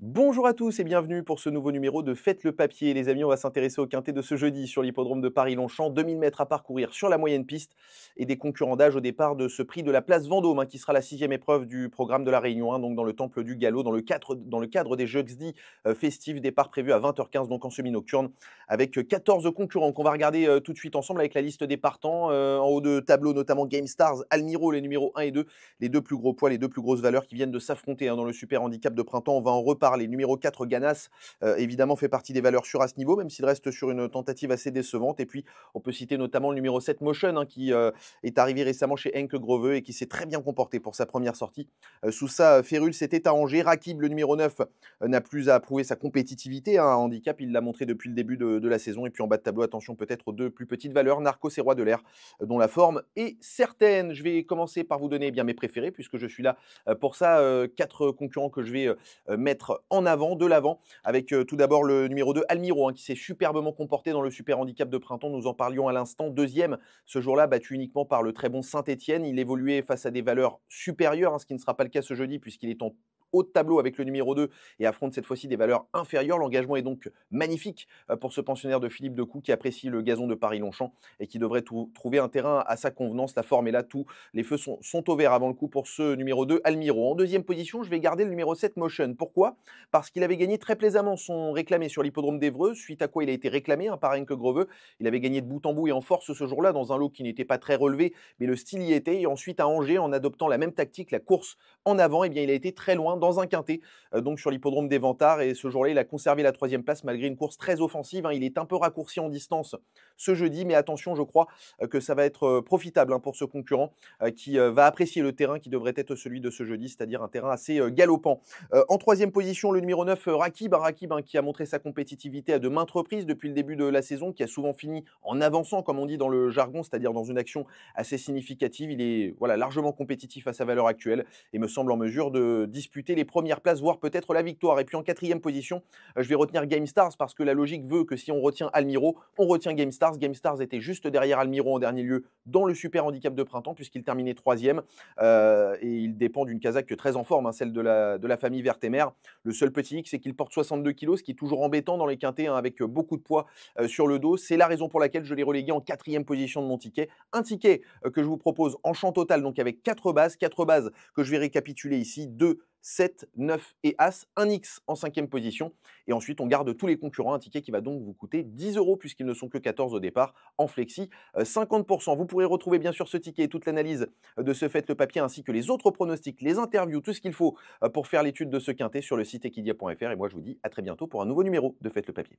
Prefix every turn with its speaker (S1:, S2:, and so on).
S1: Bonjour à tous et bienvenue pour ce nouveau numéro de Faites le papier. Les amis, on va s'intéresser au quintet de ce jeudi sur l'hippodrome de Paris-Longchamp. 2000 mètres à parcourir sur la moyenne piste et des concurrents d'âge au départ de ce prix de la place Vendôme, qui sera la sixième épreuve du programme de la Réunion 1, donc dans le Temple du Galop, dans le cadre des Jeudi festifs. Départ prévu à 20h15, donc en semi-nocturne, avec 14 concurrents qu'on va regarder tout de suite ensemble avec la liste des partants. En haut de tableau, notamment Game Stars, Almiro, les numéros 1 et 2, les deux plus gros poids, les deux plus grosses valeurs qui viennent de s'affronter dans le super handicap de printemps. On va en reparler. Numéro 4, Ganas, évidemment, fait partie des valeurs sûres à ce niveau, même s'il reste sur une tentative assez décevante. Et puis, on peut citer notamment le numéro 7, Motion, qui est arrivé récemment chez Henk Groveux et qui s'est très bien comporté pour sa première sortie. Sous sa férule, c'était à Angers. Rakib, le numéro 9, n'a plus à prouver sa compétitivité. En handicap, il l'a montré depuis le début de la saison. Et puis en bas de tableau, attention peut-être aux deux plus petites valeurs, Narcos et Roi de l'air, dont la forme est certaine. Je vais commencer par vous donner bien mes préférés, puisque je suis là pour ça. 4 concurrents que je vais mettre en avant, de l'avant, avec tout d'abord le numéro 2, Almiro, qui s'est superbement comporté dans le super handicap de printemps. Nous en parlions à l'instant. Deuxième, ce jour-là, battu uniquement par le très bon Saint-Étienne. Il évoluait face à des valeurs supérieures, ce qui ne sera pas le cas ce jeudi, puisqu'il est en haut de tableau avec le numéro 2 et affronte cette fois-ci des valeurs inférieures. L'engagement est donc magnifique pour ce pensionnaire de Philippe Decou qui apprécie le gazon de Paris-Longchamp et qui devrait trouver un terrain à sa convenance. La forme est là, tous les feux sont au vert avant le coup pour ce numéro 2, Almiro. En deuxième position, je vais garder le numéro 7, Motion. Pourquoi? Parce qu'il avait gagné très plaisamment son réclamé sur l'hippodrome d'Évreux, suite à quoi il a été réclamé par Henk Groveux. Il avait gagné de bout en bout et en force ce jour-là dans un lot qui n'était pas très relevé, mais le style y était. Et ensuite à Angers, en adoptant la même tactique, la course en avant, il a été très loin dans un quintet, donc sur l'hippodrome des Ventards. Et ce jour-là, il a conservé la troisième place malgré une course très offensive. Il est un peu raccourci en distance ce jeudi, mais attention, je crois que ça va être profitable pour ce concurrent qui va apprécier le terrain qui devrait être celui de ce jeudi, c'est-à-dire un terrain assez galopant. En troisième position, le numéro 9, Rakib. Rakib, qui a montré sa compétitivité à de maintes reprises depuis le début de la saison, qui a souvent fini en avançant, comme on dit dans le jargon, c'est-à-dire dans une action assez significative. Il est largement compétitif à sa valeur actuelle et me semble en mesure de disputer les premières places, voire peut-être la victoire. Et puis en quatrième position, je vais retenir Game Stars parce que la logique veut que si on retient Almiro, on retient Game Stars. Game Stars était juste derrière Almiro en dernier lieu dans le super handicap de printemps puisqu'il terminait troisième et il dépend d'une casaque très en forme, celle de la famille Vertemer. Le seul petit hic, c'est qu'il porte 62 kilos, ce qui est toujours embêtant dans les quintets, avec beaucoup de poids sur le dos. C'est la raison pour laquelle je l'ai relégué en quatrième position de mon ticket. Un ticket que je vous propose en champ total, donc avec 4 bases que je vais récapituler ici: 2, 7, 9 et As, un X en cinquième position. Et ensuite, on garde tous les concurrents, un ticket qui va donc vous coûter 10 euros puisqu'ils ne sont que 14 au départ, en flexi 50%. Vous pourrez retrouver bien sûr ce ticket et toute l'analyse de ce Faites le papier ainsi que les autres pronostics, les interviews, tout ce qu'il faut pour faire l'étude de ce quintet sur le site equidia.fr. Et moi, je vous dis à très bientôt pour un nouveau numéro de Faites le papier.